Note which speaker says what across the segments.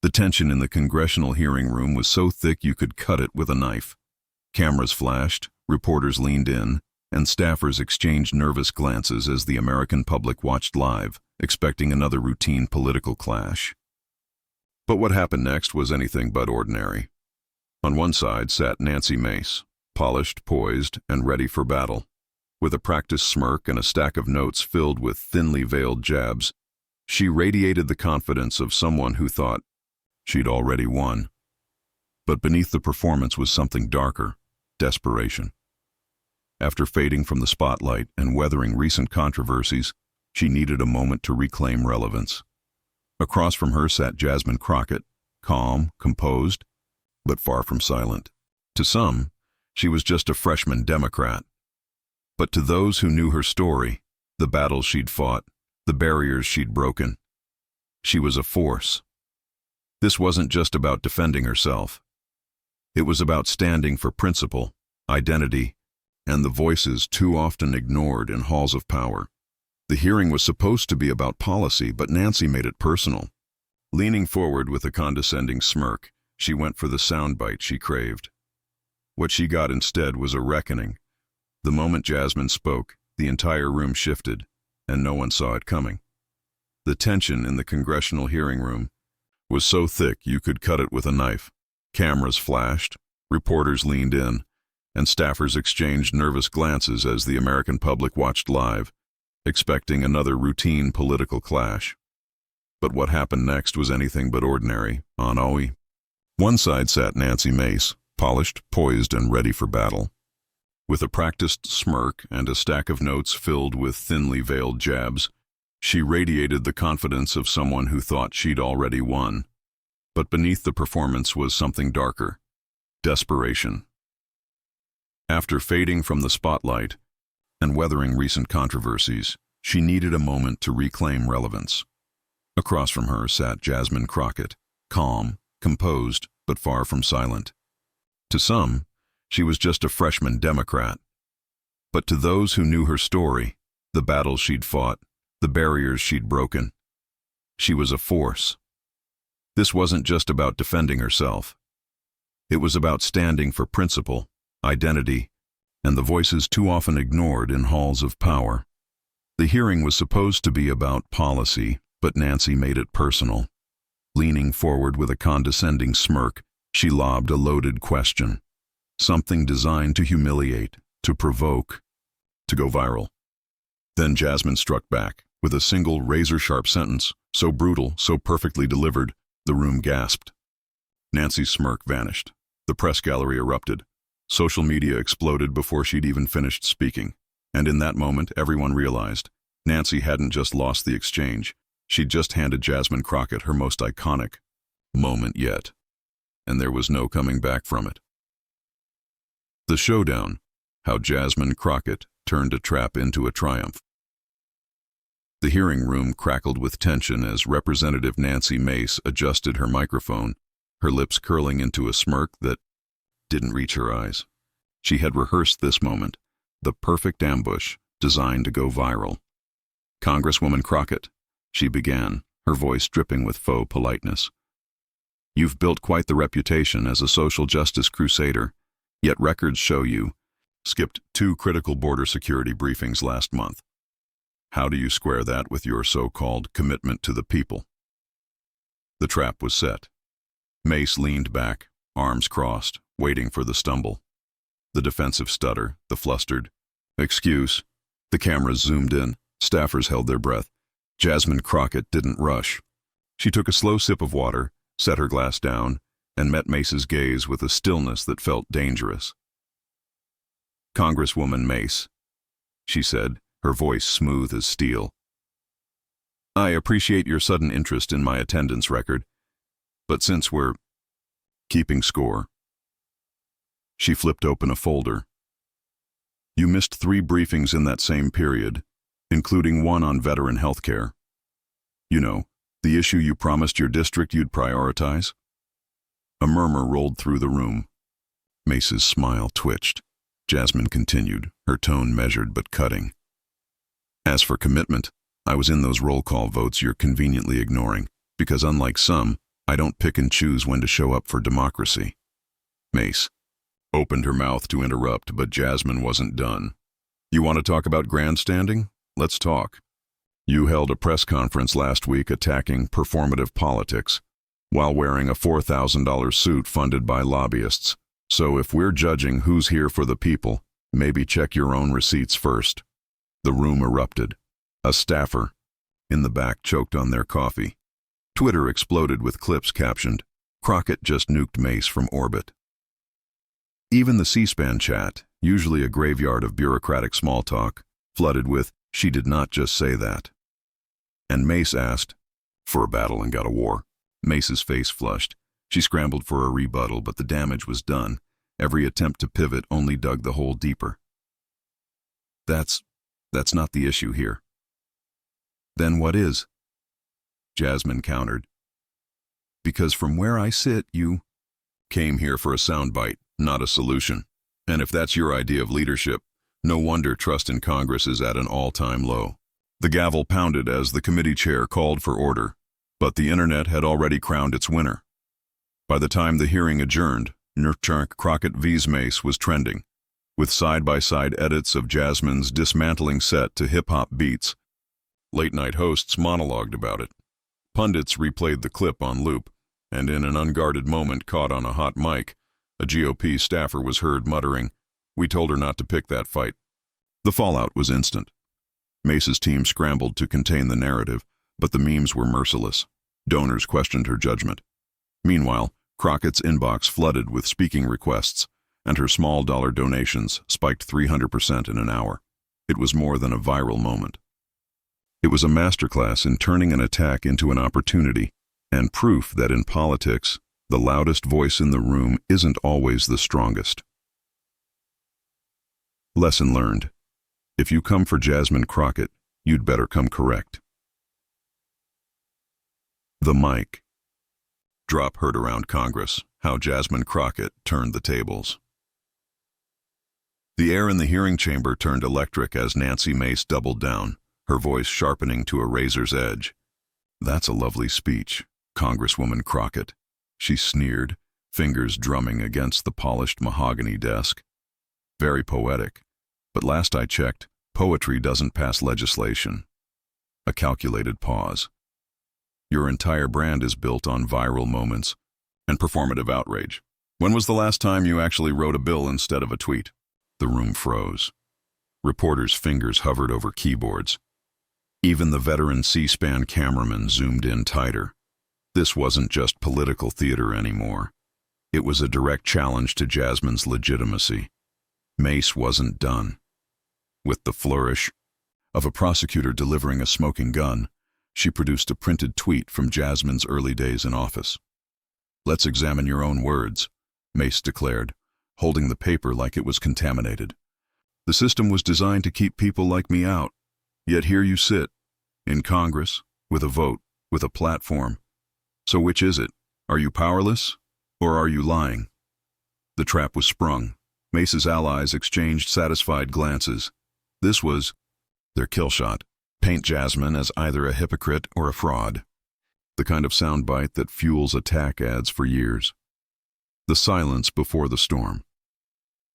Speaker 1: The tension in the congressional hearing room was so thick you could cut it with a knife. Cameras flashed, reporters leaned in, and staffers exchanged nervous glances as the American public watched live, expecting another routine political clash. But what happened next was anything but ordinary. On one side sat Nancy Mace, polished, poised, and ready for battle. With a practiced smirk and a stack of notes filled with thinly veiled jabs, she radiated the confidence of someone who thought she'd already won. But beneath the performance was something darker: desperation. After fading from the spotlight and weathering recent controversies, she needed a moment to reclaim relevance. Across from her sat Jasmine Crockett, calm, composed, but far from silent. To some, she was just a freshman Democrat. But to those who knew her story, the battles she'd fought, the barriers she'd broken, she was a force. This wasn't just about defending herself. It was about standing for principle, identity, and the voices too often ignored in halls of power. The hearing was supposed to be about policy, but Nancy made it personal. Leaning forward with a condescending smirk, she went for the soundbite she craved. What she got instead was a reckoning. The moment Jasmine spoke, the entire room shifted, and no one saw it coming. The tension in the congressional hearing room was so thick you could cut it with a knife. Cameras flashed, reporters leaned in, and staffers exchanged nervous glances as the American public watched live, expecting another routine political clash. But what happened next was anything but ordinary. On one side sat Nancy Mace, polished, poised, and ready for battle. With a practiced smirk and a stack of notes filled with thinly veiled jabs, she radiated the confidence of someone who thought she'd already won. But beneath the performance was something darker: desperation. After fading from the spotlight and weathering recent controversies, she needed a moment to reclaim relevance. Across from her sat Jasmine Crockett, calm, composed, but far from silent. To some, she was just a freshman Democrat. But to those who knew her story, the battles she'd fought, the barriers she'd broken, she was a force. This wasn't just about defending herself. It was about standing for principle, identity, and the voices too often ignored in halls of power. The hearing was supposed to be about policy, but Nancy made it personal. Leaning forward with a condescending smirk, she lobbed a loaded question. Something designed to humiliate, to provoke, to go viral. Then Jasmine struck back, with a single razor-sharp sentence, so brutal, so perfectly delivered, the room gasped. Nancy's smirk vanished. The press gallery erupted. Social media exploded before she'd even finished speaking. And in that moment, everyone realized Nancy hadn't just lost the exchange. She'd just handed Jasmine Crockett her most iconic moment yet. And there was no coming back from it. The showdown: how Jasmine Crockett turned a trap into a triumph. The hearing room crackled with tension as Representative Nancy Mace adjusted her microphone, her lips curling into a smirk that didn't reach her eyes. She had rehearsed this moment, the perfect ambush designed to go viral. "Congresswoman Crockett," she began, her voice dripping with faux politeness. "You've built quite the reputation as a social justice crusader, yet records show you skipped 2 critical border security briefings last month. How do you square that with your so-called commitment to the people?" The trap was set. Mace leaned back, arms crossed, waiting for the stumble. The defensive stutter, the flustered "excuse." The cameras zoomed in, staffers held their breath. Jasmine Crockett didn't rush. She took a slow sip of water, set her glass down, and met Mace's gaze with a stillness that felt dangerous. "Congresswoman Mace," she said, her voice smooth as steel. "I appreciate your sudden interest in my attendance record, but since we're keeping score..." She flipped open a folder. "You missed 3 briefings in that same period, including one on veteran health care. You know, the issue you promised your district you'd prioritize." A murmur rolled through the room. Mace's smile twitched. Jasmine continued, her tone measured but cutting. "As for commitment, I was in those roll call votes you're conveniently ignoring, because unlike some, I don't pick and choose when to show up for democracy. Mace opened her mouth to interrupt, but Jasmine wasn't done. You want to talk about grandstanding? Let's talk. You held a press conference last week attacking performative politics while wearing a $4,000 suit funded by lobbyists. So if we're judging who's here for the people, maybe check your own receipts first. The room erupted. A staffer in the back choked on their coffee. Twitter exploded with clips captioned, "Crockett just nuked Mace from orbit." Even the C-SPAN chat, usually a graveyard of bureaucratic small talk, flooded with, "She did not just say that." And Mace asked, "For a battle and got a war?" Mace's face flushed. She scrambled for a rebuttal, but the damage was done. Every attempt to pivot only dug the hole deeper. That's not the issue here." "Then what is?" Jasmine countered. "Because from where I sit, you came here for a soundbite, not a solution. And if that's your idea of leadership, no wonder trust in Congress is at an all-time low." The gavel pounded as the committee chair called for order, but the internet had already crowned its winner. By the time the hearing adjourned, Crockett vs. Mace was trending, with side-by-side edits of Jasmine's dismantling set to hip-hop beats. Late-night hosts monologued about it. Pundits replayed the clip on loop, and in an unguarded moment caught on a hot mic, a GOP staffer was heard muttering, "We told her not to pick that fight." The fallout was instant. Mace's team scrambled to contain the narrative, but the memes were merciless. Donors questioned her judgment. Meanwhile, Crockett's inbox flooded with speaking requests, and her small-dollar donations spiked 300% in an hour. It was more than a viral moment. It was a masterclass in turning an attack into an opportunity, and proof that in politics, the loudest voice in the room isn't always the strongest. Lesson learned. If you come for Jasmine Crockett, you'd better come correct. The mic drop heard around Congress, how Jasmine Crockett turned the tables. The air in the hearing chamber turned electric as Nancy Mace doubled down, her voice sharpening to a razor's edge. "That's a lovely speech, Congresswoman Crockett," she sneered, fingers drumming against the polished mahogany desk. "Very poetic, but last I checked, poetry doesn't pass legislation." A calculated pause. "Your entire brand is built on viral moments and performative outrage. When was the last time you actually wrote a bill instead of a tweet?" The room froze. Reporters' fingers hovered over keyboards. Even the veteran C-SPAN cameraman zoomed in tighter. This wasn't just political theater anymore. It was a direct challenge to Jasmine's legitimacy. Mace wasn't done. With the flourish of a prosecutor delivering a smoking gun, she produced a printed tweet from Jasmine's early days in office. "Let's examine your own words," Mace declared, holding the paper like it was contaminated. "The system was designed to keep people like me out. Yet here you sit, in Congress, with a vote, with a platform. So which is it? Are you powerless, or are you lying?" The trap was sprung. Mace's allies exchanged satisfied glances. This was their kill shot. Paint Jasmine as either a hypocrite or a fraud. The kind of soundbite that fuels attack ads for years. The silence before the storm.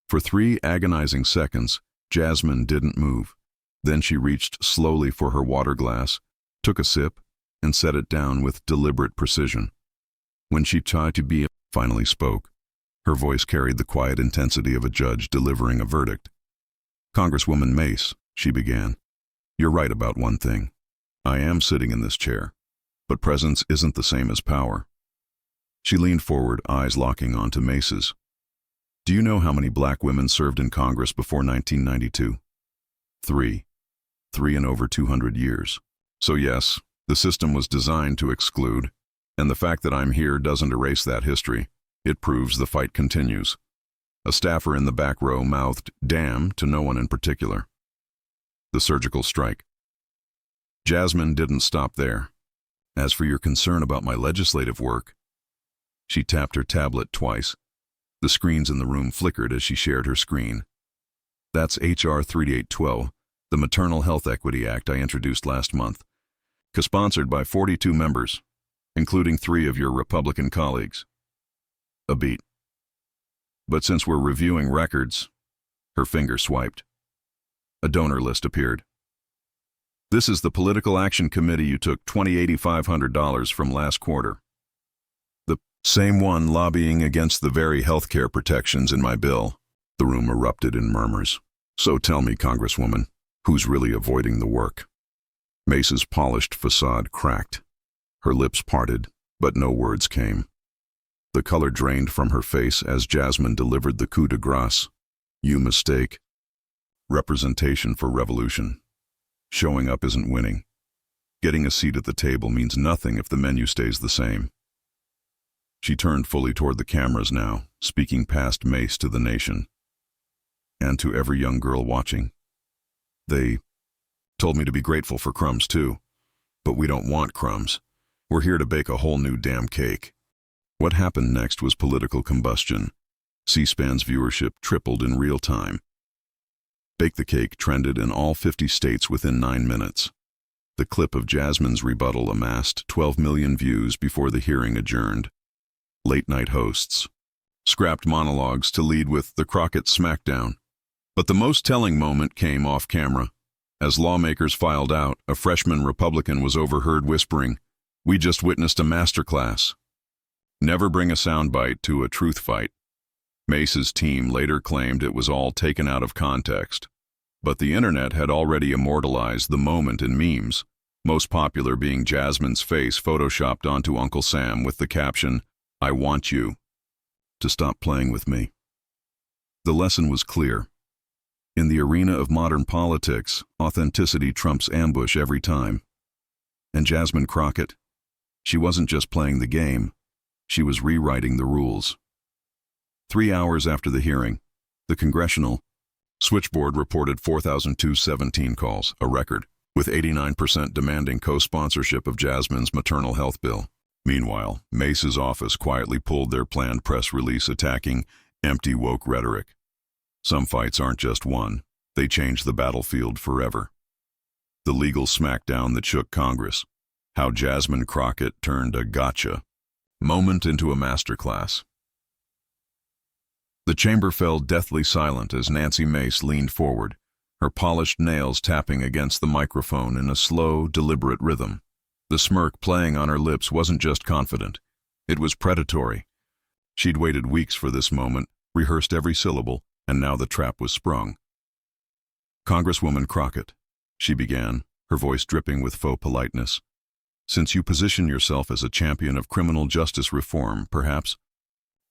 Speaker 1: For 3 agonizing seconds, Jasmine didn't move. Then she reached slowly for her water glass, took a sip, and set it down with deliberate precision. When she tried to be, finally spoke. Her voice carried the quiet intensity of a judge delivering a verdict. "Congresswoman Mace," she began, "you're right about one thing. I am sitting in this chair, but presence isn't the same as power." She leaned forward, eyes locking onto Mace's. "Do you know how many black women served in Congress before 1992? 3. 3 in over 200 years. So yes, the system was designed to exclude, and the fact that I'm here doesn't erase that history. It proves the fight continues." A staffer in the back row mouthed, "Damn," to no one in particular. The surgical strike. Jasmine didn't stop there. "As for your concern about my legislative work," she tapped her tablet twice. The screens in the room flickered as she shared her screen. "That's H.R. 3812, the Maternal Health Equity Act I introduced last month, co-sponsored by 42 members. including 3 of your Republican colleagues. A beat. But since we're reviewing records, her finger swiped. A donor list appeared. This is the Political Action Committee you took $2,800 from last quarter. The same one lobbying against the very healthcare protections in my bill. The room erupted in murmurs. So tell me, Congresswoman, who's really avoiding the work? Mace's polished facade cracked. Her lips parted, but no words came. The color drained from her face as Jasmine delivered the coup de grace. You mistake. Representation for revolution. Showing up isn't winning. Getting a seat at the table means nothing if the menu stays the same. She turned fully toward the cameras now, speaking past Mace to the nation. And to every young girl watching. They told me to be grateful for crumbs too. But we don't want crumbs. We're here to bake a whole new damn cake. What happened next was political combustion. C-SPAN's viewership tripled in real time. Bake the Cake trended in all 50 states within 9 minutes. The clip of Jasmine's rebuttal amassed 12 million views before the hearing adjourned. Late-night hosts scrapped monologues to lead with the Crockett smackdown. But the most telling moment came off camera. As lawmakers filed out, a freshman Republican was overheard whispering, "We just witnessed a masterclass." Never bring a soundbite to a truth fight. Mace's team later claimed it was all taken out of context. But the internet had already immortalized the moment in memes, most popular being Jasmine's face photoshopped onto Uncle Sam with the caption, "I want you to stop playing with me." The lesson was clear. In the arena of modern politics, authenticity trumps ambush every time. And Jasmine Crockett, she wasn't just playing the game, she was rewriting the rules. 3 hours after the hearing, the congressional switchboard reported 4,217 calls, a record, with 89% demanding co-sponsorship of Jasmine's maternal health bill. Meanwhile, Mace's office quietly pulled their planned press release attacking empty woke rhetoric. Some fights aren't just won, they change the battlefield forever. The legal smackdown that shook Congress, how Jasmine Crockett turned a gotcha moment into a masterclass. The chamber fell deathly silent as Nancy Mace leaned forward, her polished nails tapping against the microphone in a slow, deliberate rhythm. The smirk playing on her lips wasn't just confident, it was predatory. She'd waited weeks for this moment, rehearsed every syllable, and now the trap was sprung. "Congresswoman Crockett," she began, her voice dripping with faux politeness, "since you position yourself as a champion of criminal justice reform, perhaps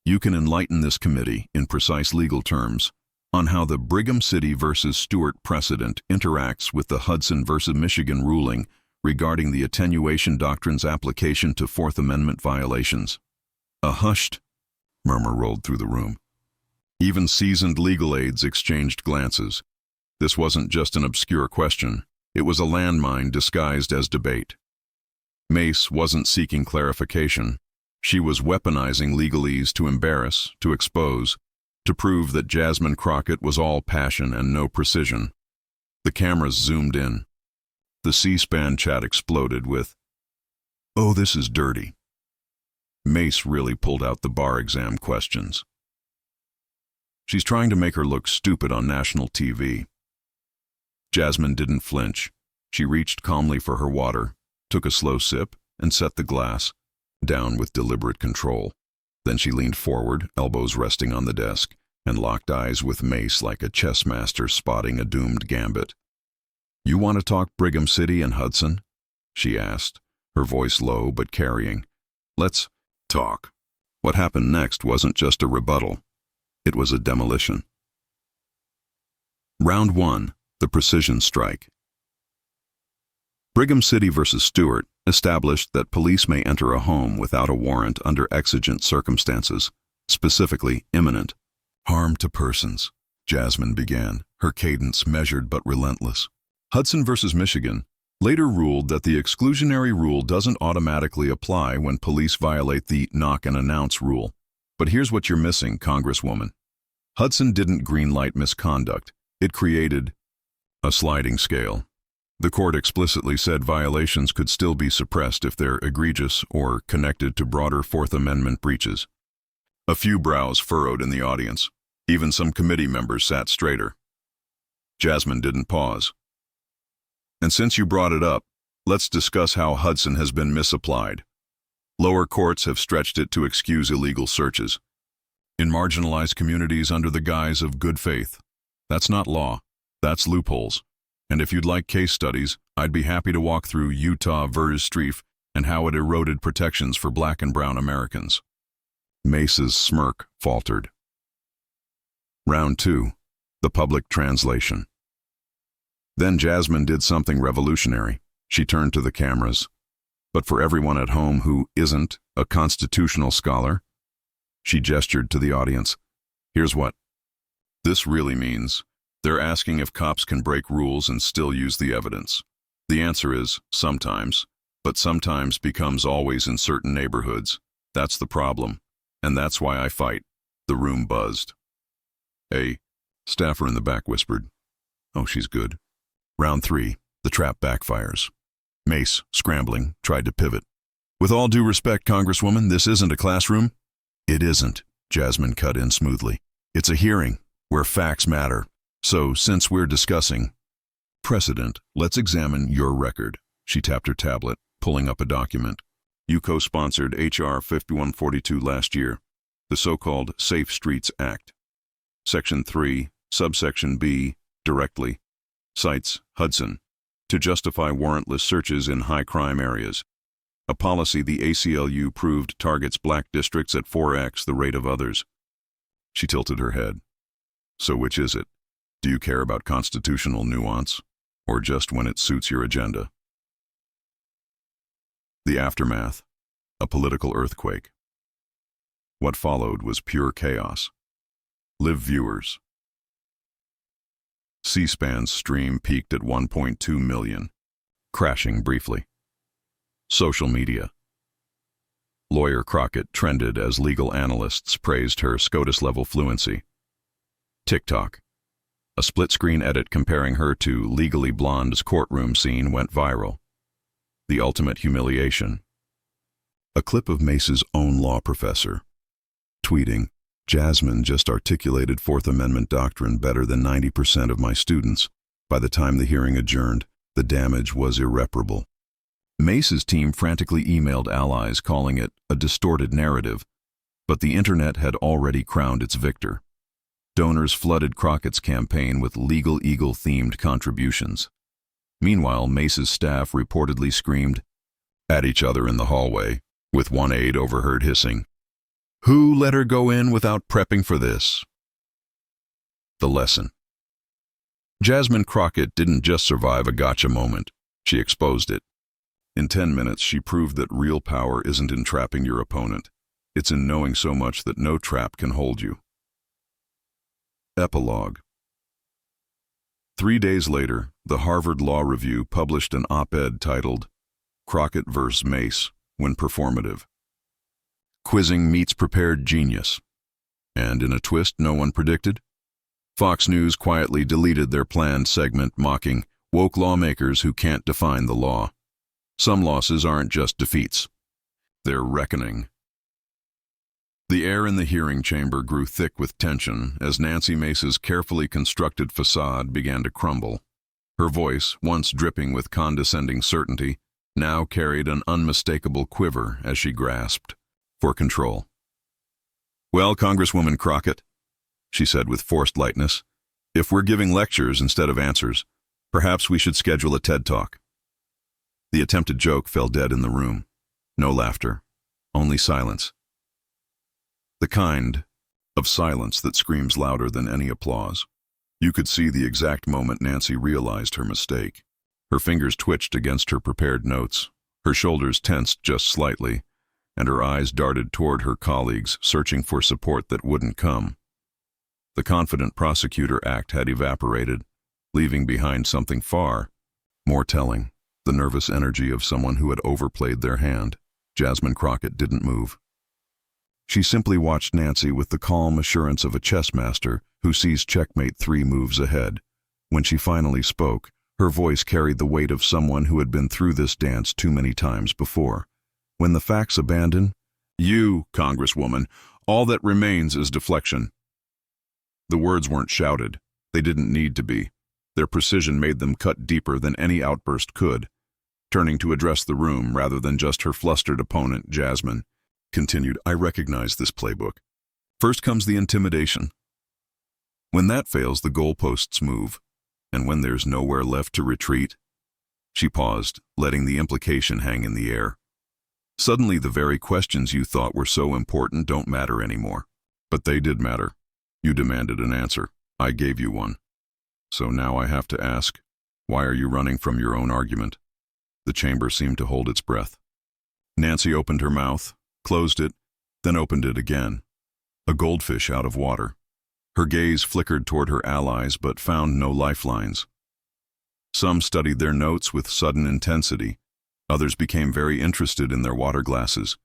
Speaker 1: you can enlighten this committee, in precise legal terms, on how the Brigham City versus Stewart precedent interacts with the Hudson versus Michigan ruling regarding the attenuation doctrine's application to Fourth Amendment violations." A hushed murmur rolled through the room. Even seasoned legal aides exchanged glances. This wasn't just an obscure question, it was a landmine disguised as debate. Mace wasn't seeking clarification. She was weaponizing legalese to embarrass, to expose, to prove that Jasmine Crockett was all passion and no precision. The cameras zoomed in. The C-SPAN chat exploded with, "Oh, this is dirty." Mace really pulled out the bar exam questions. "She's trying to make her look stupid on national TV." Jasmine didn't flinch. She reached calmly for her water, took a slow sip, and set the glass down with deliberate control. Then she leaned forward, elbows resting on the desk, and locked eyes with Mace like a chess master spotting a doomed gambit. "You want to talk Brigham City and Hudson?" she asked, her voice low but carrying. "Let's talk." What happened next wasn't just a rebuttal. It was a demolition. Round 1, the precision strike. Brigham City versus Stewart established that police may enter a home without a warrant under exigent circumstances, specifically imminent harm to persons. Jasmine began, her cadence measured but relentless. Hudson versus Michigan later ruled that the exclusionary rule doesn't automatically apply when police violate the knock and announce rule. But here's what you're missing, Congresswoman. Hudson didn't greenlight misconduct. It created a sliding scale. The court explicitly said violations could still be suppressed if they're egregious or connected to broader Fourth Amendment breaches. A few brows furrowed in the audience. Even some committee members sat straighter. Jasmine didn't pause. And since you brought it up, let's discuss how Hudson has been misapplied. Lower courts have stretched it to excuse illegal searches in marginalized communities under the guise of good faith. That's not law. That's loopholes. And if you'd like case studies, I'd be happy to walk through Utah versus Streif and how it eroded protections for Black and brown Americans. Mace's smirk faltered. Round 2. The public translation. Then Jasmine did something revolutionary. She turned to the cameras. But for everyone at home who isn't a constitutional scholar, she gestured to the audience. Here's what this really means. They're asking if cops can break rules and still use the evidence. The answer is sometimes, but sometimes becomes always in certain neighborhoods. That's the problem, and that's why I fight. The room buzzed. A staffer in the back whispered, "Oh, she's good." Round 3, the trap backfires. Mace, scrambling, tried to pivot. "With all due respect, Congresswoman, this isn't a classroom." "It isn't," Jasmine cut in smoothly. "It's a hearing, where facts matter. So, since we're discussing precedent, let's examine your record." She tapped her tablet, pulling up a document. "You co-sponsored H.R. 5142 last year, the so-called Safe Streets Act. Section 3, subsection B, directly, cites Hudson to justify warrantless searches in high-crime areas. A policy the ACLU proved targets Black districts at 4x the rate of others." She tilted her head. "So which is it? Do you care about constitutional nuance, or just when it suits your agenda?" The aftermath, a political earthquake. What followed was pure chaos. Live viewers. C-SPAN's stream peaked at 1.2 million, crashing briefly. Social media. Lawyer Crockett trended as legal analysts praised her SCOTUS-level fluency. TikTok. A split-screen edit comparing her to Legally Blonde's courtroom scene went viral. The ultimate humiliation. A clip of Mace's own law professor, tweeting, "Jasmine just articulated Fourth Amendment doctrine better than 90% of my students. By the time the hearing adjourned, the damage was irreparable." Mace's team frantically emailed allies calling it a distorted narrative, but the internet had already crowned its victor. Donors flooded Crockett's campaign with Legal Eagle-themed contributions. Meanwhile, Mace's staff reportedly screamed at each other in the hallway, with one aide overheard hissing, "Who let her go in without prepping for this?" The lesson. Jasmine Crockett didn't just survive a gotcha moment, she exposed it. In 10 minutes, she proved that real power isn't in trapping your opponent. It's in knowing so much that no trap can hold you. Epilogue. 3 days later, the Harvard Law Review published an op-ed titled, "Crockett vs. Mace, When Performative. Quizzing meets prepared genius." And in a twist no one predicted, Fox News quietly deleted their planned segment mocking woke lawmakers who can't define the law. Some losses aren't just defeats. They're reckoning. The air in the hearing chamber grew thick with tension as Nancy Mace's carefully constructed facade began to crumble. Her voice, once dripping with condescending certainty, now carried an unmistakable quiver as she grasped for control. "Well, Congresswoman Crockett," she said with forced lightness, "if we're giving lectures instead of answers, perhaps we should schedule a TED Talk." The attempted joke fell dead in the room. No laughter, only silence. The kind of silence that screams louder than any applause. You could see the exact moment Nancy realized her mistake. Her fingers twitched against her prepared notes, her shoulders tensed just slightly, and her eyes darted toward her colleagues, searching for support that wouldn't come. The confident prosecutor act had evaporated, leaving behind something far more telling, the nervous energy of someone who had overplayed their hand. Jasmine Crockett didn't move. She simply watched Nancy with the calm assurance of a chess master who sees checkmate 3 moves ahead. When she finally spoke, Her voice carried the weight of someone who had been through this dance too many times before. When the facts abandon, you, Congresswoman, all that remains is deflection. The words weren't shouted. They didn't need to be. Their precision made them cut deeper than any outburst could. Turning to address the room rather than just her flustered opponent, Jasmine continued, I recognize this playbook. First comes the intimidation. When that fails, the goalposts move. And when there's nowhere left to retreat, she paused, letting the implication hang in the air. Suddenly, the very questions you thought were so important don't matter anymore. But they did matter. You demanded an answer. I gave you one. So now I have to ask, why are you running from your own argument? The chamber seemed to hold its breath. Nancy opened her mouth, closed it, then opened it again. A goldfish out of water. Her gaze flickered toward her allies but found no lifelines. Some studied their notes with sudden intensity. Others became very interested in their water glasses.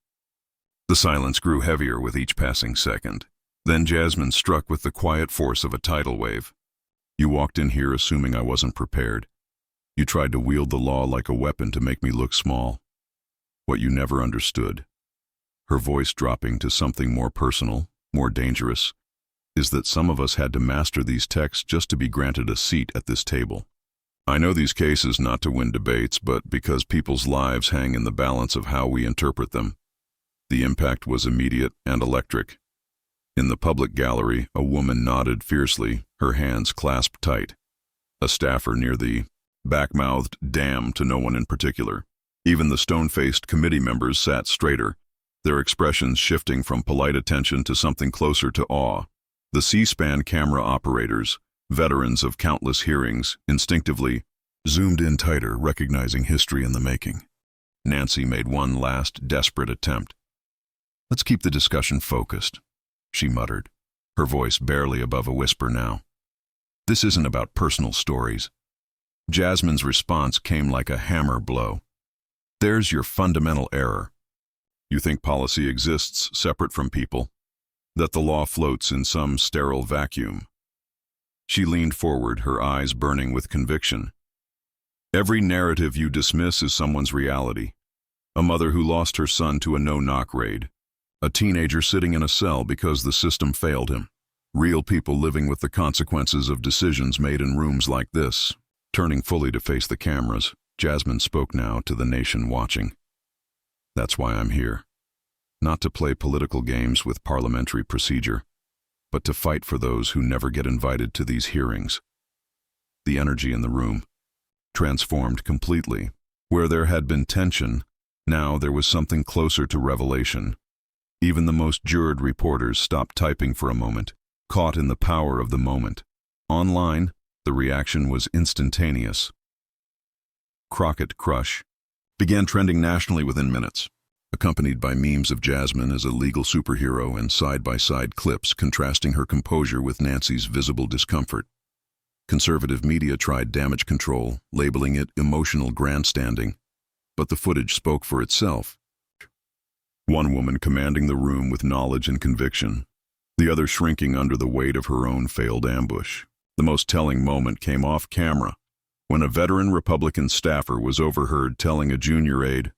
Speaker 1: The silence grew heavier with each passing second. Then Jasmine struck with the quiet force of a tidal wave. You walked in here assuming I wasn't prepared. You tried to wield the law like a weapon to make me look small. What you never understood, her voice dropping to something more personal, more dangerous, is that some of us had to master these texts just to be granted a seat at this table. I know these cases not to win debates, but because people's lives hang in the balance of how we interpret them. The impact was immediate and electric. In the public gallery, a woman nodded fiercely, her hands clasped tight. A staffer near the back-mouthed damn to no one in particular. Even the stone-faced committee members sat straighter, their expressions shifting from polite attention to something closer to awe. The C-SPAN camera operators, veterans of countless hearings, instinctively zoomed in tighter, recognizing history in the making. Nancy made one last, desperate attempt. Let's keep the discussion focused, she muttered, her voice barely above a whisper now. This isn't about personal stories. Jasmine's response came like a hammer blow. There's your fundamental error. You think policy exists separate from people, that the law floats in some sterile vacuum. She leaned forward, her eyes burning with conviction. Every narrative you dismiss is someone's reality. A mother who lost her son to a no-knock raid. A teenager sitting in a cell because the system failed him. Real people living with the consequences of decisions made in rooms like this. Turning fully to face the cameras, Jasmine spoke now to the nation watching. That's why I'm here. Not to play political games with parliamentary procedure, but to fight for those who never get invited to these hearings. The energy in the room transformed completely. Where there had been tension, now there was something closer to revelation. Even the most juror reporters stopped typing for a moment, caught in the power of the moment. Online, the reaction was instantaneous. Crockett Crush began trending nationally within minutes, accompanied by memes of Jasmine as a legal superhero and side-by-side clips contrasting her composure with Nancy's visible discomfort. Conservative media tried damage control, labeling it emotional grandstanding, but the footage spoke for itself. One woman commanding the room with knowledge and conviction, the other shrinking under the weight of her own failed ambush. The most telling moment came off camera, when a veteran Republican staffer was overheard telling a junior aide,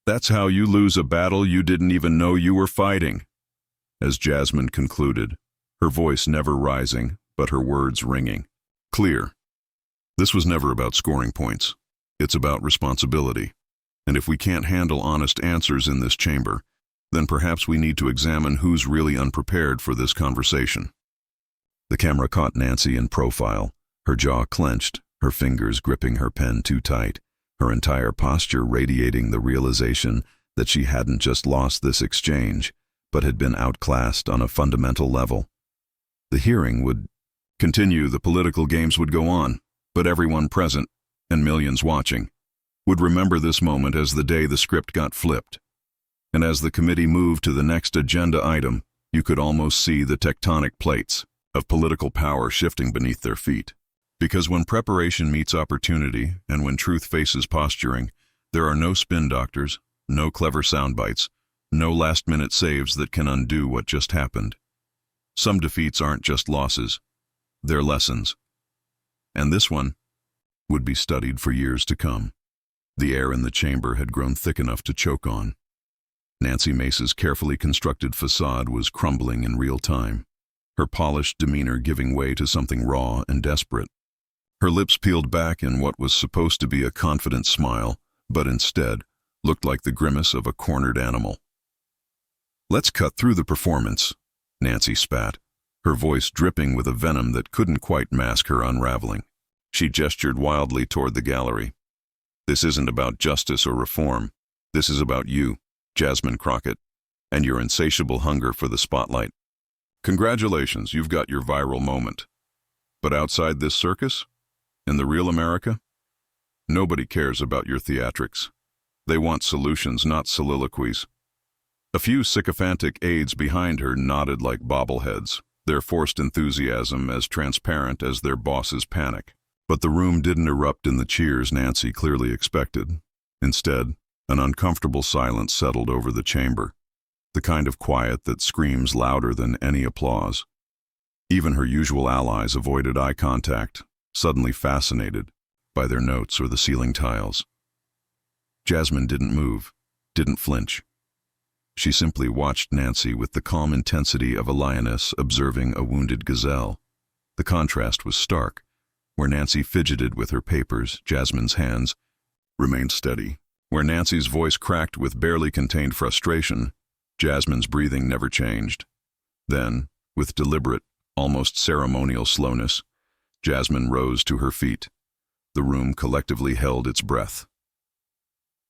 Speaker 1: "That's how you lose a battle you didn't even know you were fighting." As Jasmine concluded, her voice never rising, but her words ringing. Clear. This was never about scoring points. It's about responsibility. And if we can't handle honest answers in this chamber, then perhaps we need to examine who's really unprepared for this conversation. The camera caught Nancy in profile, her jaw clenched, her fingers gripping her pen too tight, her entire posture radiating the realization that she hadn't just lost this exchange, but had been outclassed on a fundamental level. The hearing would continue, the political games would go on, but everyone present, and millions watching, would remember this moment as the day the script got flipped. And as the committee moved to the next agenda item, you could almost see the tectonic plates of political power shifting beneath their feet. Because when preparation meets opportunity, and when truth faces posturing, there are no spin doctors, no clever sound bites, no last-minute saves that can undo what just happened. Some defeats aren't just losses, they're lessons. And this one, would be studied for years to come. The air in the chamber had grown thick enough to choke on. Nancy Mace's carefully constructed facade was crumbling in real time, her polished demeanor giving way to something raw and desperate. Her lips peeled back in what was supposed to be a confident smile, but instead looked like the grimace of a cornered animal. "Let's cut through the performance," Nancy spat, her voice dripping with a venom that couldn't quite mask her unraveling. She gestured wildly toward the gallery. "This isn't about justice or reform. This is about you, Jasmine Crockett, and your insatiable hunger for the spotlight. Congratulations, you've got your viral moment. But outside this circus, in the real America, nobody cares about your theatrics. They want solutions, not soliloquies." A few sycophantic aides behind her nodded like bobbleheads, their forced enthusiasm as transparent as their boss's panic. But the room didn't erupt in the cheers Nancy clearly expected. Instead, an uncomfortable silence settled over the chamber, the kind of quiet that screams louder than any applause. Even her usual allies avoided eye contact, suddenly fascinated by their notes or the ceiling tiles. Jasmine didn't move, didn't flinch. She simply watched Nancy with the calm intensity of a lioness observing a wounded gazelle. The contrast was stark. Where Nancy fidgeted with her papers, Jasmine's hands remained steady. Where Nancy's voice cracked with barely contained frustration, Jasmine's breathing never changed. Then, with deliberate, almost ceremonial slowness, Jasmine rose to her feet. The room collectively held its breath.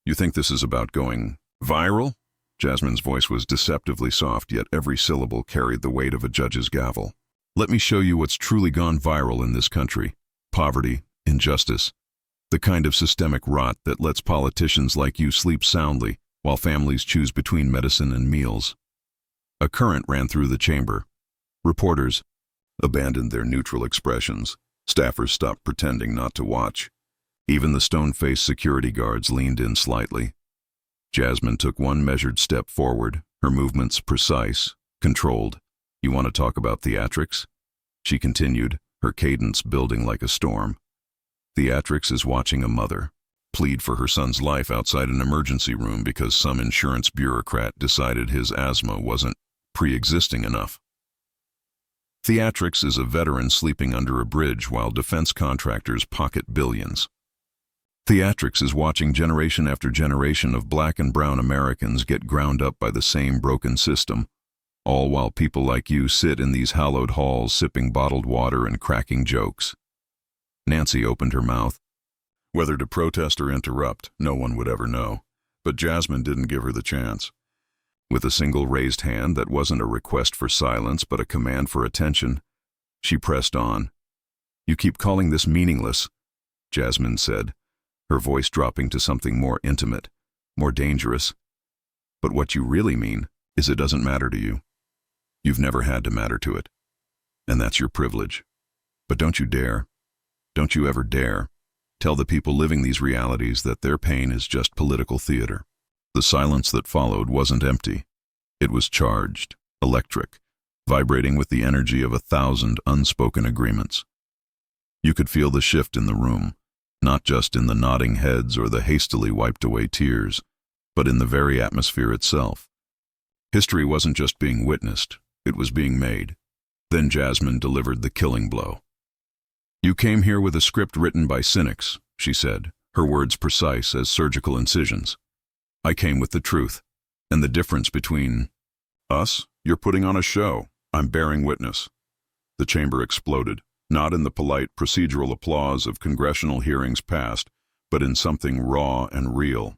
Speaker 1: "You think this is about going viral?" Jasmine's voice was deceptively soft, yet every syllable carried the weight of a judge's gavel. "Let me show you what's truly gone viral in this country. Poverty, injustice, the kind of systemic rot that lets politicians like you sleep soundly while families choose between medicine and meals." A current ran through the chamber. Reporters abandoned their neutral expressions. Staffers stopped pretending not to watch. Even the stone-faced security guards leaned in slightly. Jasmine took one measured step forward, her movements precise, controlled. "You want to talk about theatrics?" She continued, her cadence building like a storm. "Theatrics is watching a mother plead for her son's life outside an emergency room because some insurance bureaucrat decided his asthma wasn't pre-existing enough. Theatrics is a veteran sleeping under a bridge while defense contractors pocket billions. Theatrics is watching generation after generation of black and brown Americans get ground up by the same broken system, all while people like you sit in these hallowed halls sipping bottled water and cracking jokes." Nancy opened her mouth. Whether to protest or interrupt, no one would ever know, but Jasmine didn't give her the chance. With a single raised hand that wasn't a request for silence but a command for attention, she pressed on. "You keep calling this meaningless," Jasmine said, her voice dropping to something more intimate, more dangerous. "But what you really mean is it doesn't matter to you. You've never had to matter to it. And that's your privilege. But don't you ever dare, tell the people living these realities that their pain is just political theater." The silence that followed wasn't empty. It was charged, electric, vibrating with the energy of 1,000 unspoken agreements. You could feel the shift in the room, not just in the nodding heads or the hastily wiped away tears, but in the very atmosphere itself. History wasn't just being witnessed, it was being made. Then Jasmine delivered the killing blow. "You came here with a script written by cynics," she said, her words precise as surgical incisions. "I came with the truth, and the difference between us, you're putting on a show. I'm bearing witness." The chamber exploded, not in the polite procedural applause of congressional hearings past, but in something raw and real.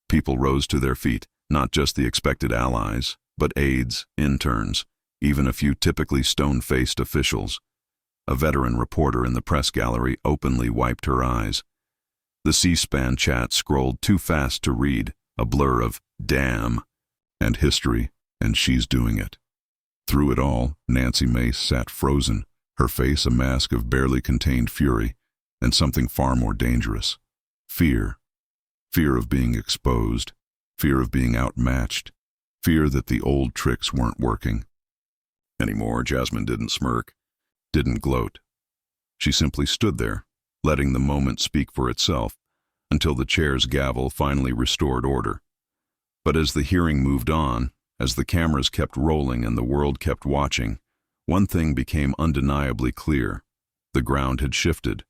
Speaker 1: People rose to their feet, not just the expected allies, but aides, interns, even a few typically stone-faced officials. A veteran reporter in the press gallery openly wiped her eyes. The C-SPAN chat scrolled too fast to read, a blur of "damn" and "history," and "she's doing it." Through it all, Nancy Mace sat frozen, her face a mask of barely contained fury, and something far more dangerous. Fear. Fear of being exposed, fear of being outmatched, fear that the old tricks weren't working. Anymore, Jasmine didn't smirk, didn't gloat. She simply stood there, letting the moment speak for itself, until the chair's gavel finally restored order. But as the hearing moved on, as the cameras kept rolling and the world kept watching, one thing became undeniably clear. The ground had shifted.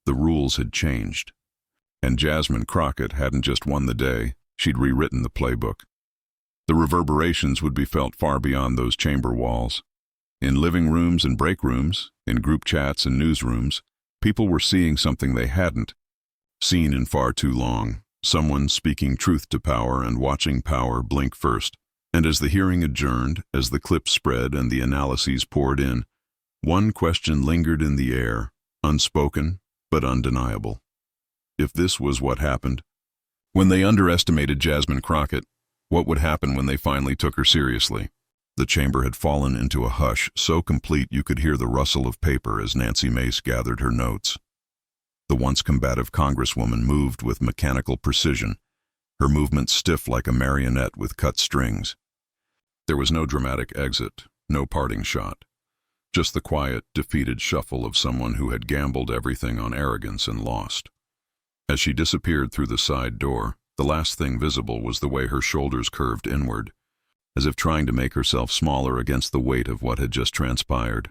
Speaker 1: The rules had changed. And Jasmine Crockett hadn't just won the day, she'd rewritten the playbook. The reverberations would be felt far beyond those chamber walls. In living rooms and break rooms, in group chats and newsrooms, people were seeing something they hadn't seen in far too long, someone speaking truth to power and watching power blink first. And as the hearing adjourned, as the clips spread and the analyses poured in, one question lingered in the air, unspoken but undeniable. If this was what happened, when they underestimated Jasmine Crockett, what would happen when they finally took her seriously? The chamber had fallen into a hush so complete you could hear the rustle of paper as Nancy Mace gathered her notes. The once combative congresswoman moved with mechanical precision, her movements stiff like a marionette with cut strings. There was no dramatic exit, no parting shot, just the quiet, defeated shuffle of someone who had gambled everything on arrogance and lost. As she disappeared through the side door, the last thing visible was the way her shoulders curved inward, as if trying to make herself smaller against the weight of what had just transpired.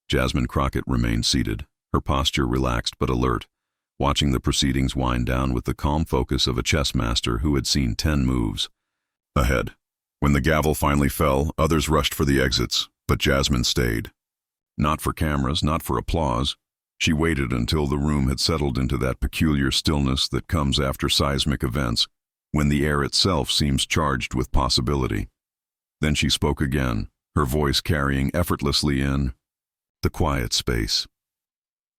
Speaker 1: Jasmine Crockett remained seated, her posture relaxed but alert, watching the proceedings wind down with the calm focus of a chess master who had seen 10 moves ahead. When the gavel finally fell, others rushed for the exits, but Jasmine stayed. Not for cameras, not for applause. She waited until the room had settled into that peculiar stillness that comes after seismic events, when the air itself seems charged with possibility. Then she spoke again, her voice carrying effortlessly in the quiet space.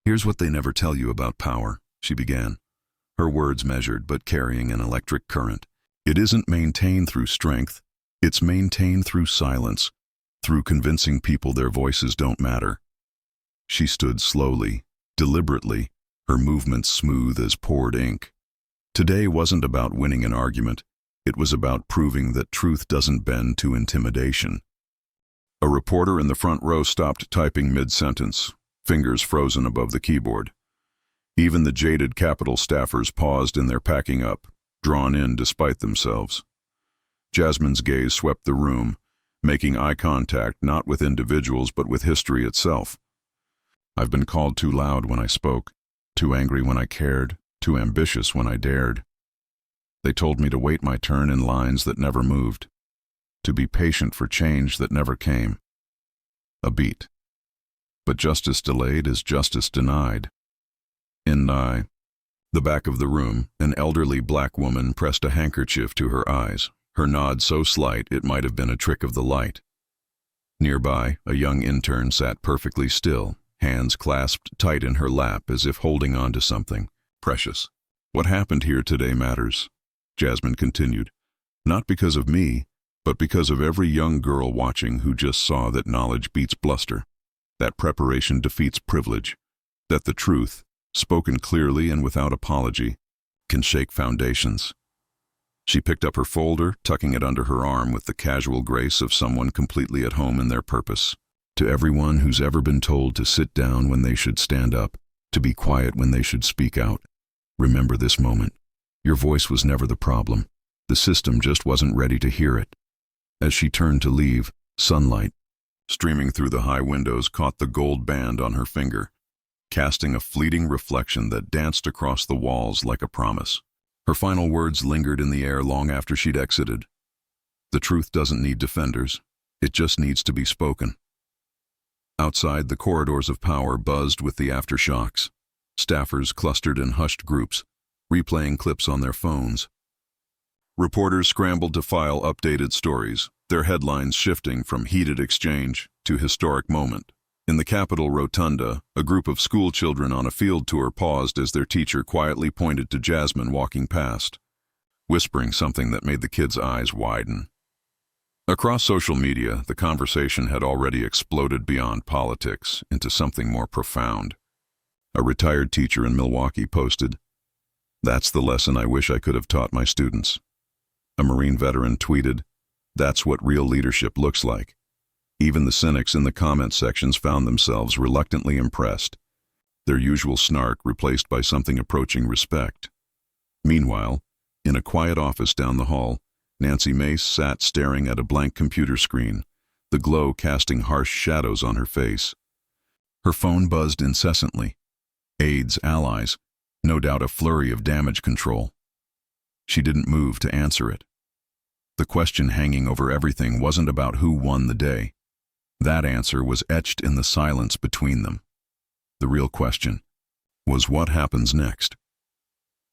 Speaker 1: "Here's what they never tell you about power," she began, her words measured but carrying an electric current. "It isn't maintained through strength, it's maintained through silence, through convincing people their voices don't matter." She stood slowly, deliberately, her movements smooth as poured ink. Today wasn't about winning an argument, it was about proving that truth doesn't bend to intimidation. A reporter in the front row stopped typing mid-sentence, fingers frozen above the keyboard. Even the jaded Capitol staffers paused in their packing up, drawn in despite themselves. Jasmine's gaze swept the room, making eye contact not with individuals but with history itself. "I've been called too loud when I spoke, too angry when I cared, too ambitious when I dared. They told me to wait my turn in lines that never moved, to be patient for change that never came." A beat. But justice delayed is justice denied. In the back of the room, an elderly black woman pressed a handkerchief to her eyes, her nod so slight it might have been a trick of the light. Nearby, a young intern sat perfectly still, hands clasped tight in her lap as if holding on to something precious. "What happened here today matters," Jasmine continued. "Not because of me, but because of every young girl watching who just saw that knowledge beats bluster, that preparation defeats privilege, that the truth, spoken clearly and without apology, can shake foundations." She picked up her folder, tucking it under her arm with the casual grace of someone completely at home in their purpose. "To everyone who's ever been told to sit down when they should stand up, to be quiet when they should speak out, remember this moment. Your voice was never the problem. The system just wasn't ready to hear it." As she turned to leave, sunlight, streaming through the high windows, caught the gold band on her finger, casting a fleeting reflection that danced across the walls like a promise. Her final words lingered in the air long after she'd exited. The truth doesn't need defenders, it just needs to be spoken. Outside, the corridors of power buzzed with the aftershocks. Staffers clustered in hushed groups, replaying clips on their phones. Reporters scrambled to file updated stories, their headlines shifting from heated exchange to historic moment. In the Capitol Rotunda, a group of school children on a field tour paused as their teacher quietly pointed to Jasmine walking past, whispering something that made the kids' eyes widen. Across social media, the conversation had already exploded beyond politics into something more profound. A retired teacher in Milwaukee posted, "That's the lesson I wish I could have taught my students." A Marine veteran tweeted, "That's what real leadership looks like." Even the cynics in the comment sections found themselves reluctantly impressed. their usual snark replaced by something approaching respect. Meanwhile, in a quiet office down the hall, Nancy Mace sat staring at a blank computer screen, the glow casting harsh shadows on her face. Her phone buzzed incessantly. Aides, allies, no doubt a flurry of damage control. She didn't move to answer it. The question hanging over everything wasn't about who won the day. That answer was etched in the silence between them. The real question was what happens next.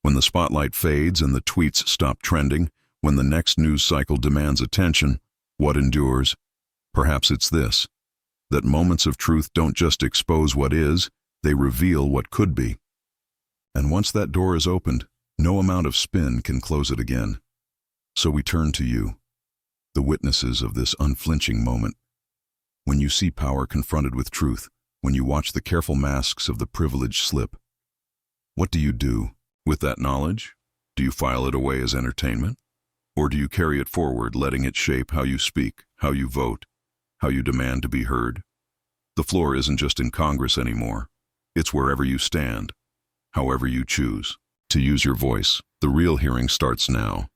Speaker 1: When the spotlight fades and the tweets stop trending, when the next news cycle demands attention, what endures? Perhaps it's this, that moments of truth don't just expose what is, they reveal what could be. And once that door is opened, no amount of spin can close it again. So we turn to you, the witnesses of this unflinching moment. When you see power confronted with truth, when you watch the careful masks of the privileged slip, what do you do with that knowledge? Do you file it away as entertainment? Or do you carry it forward, letting it shape how you speak, how you vote, how you demand to be heard? The floor isn't just in Congress anymore. It's wherever you stand, however you choose to use your voice. The real hearing starts now.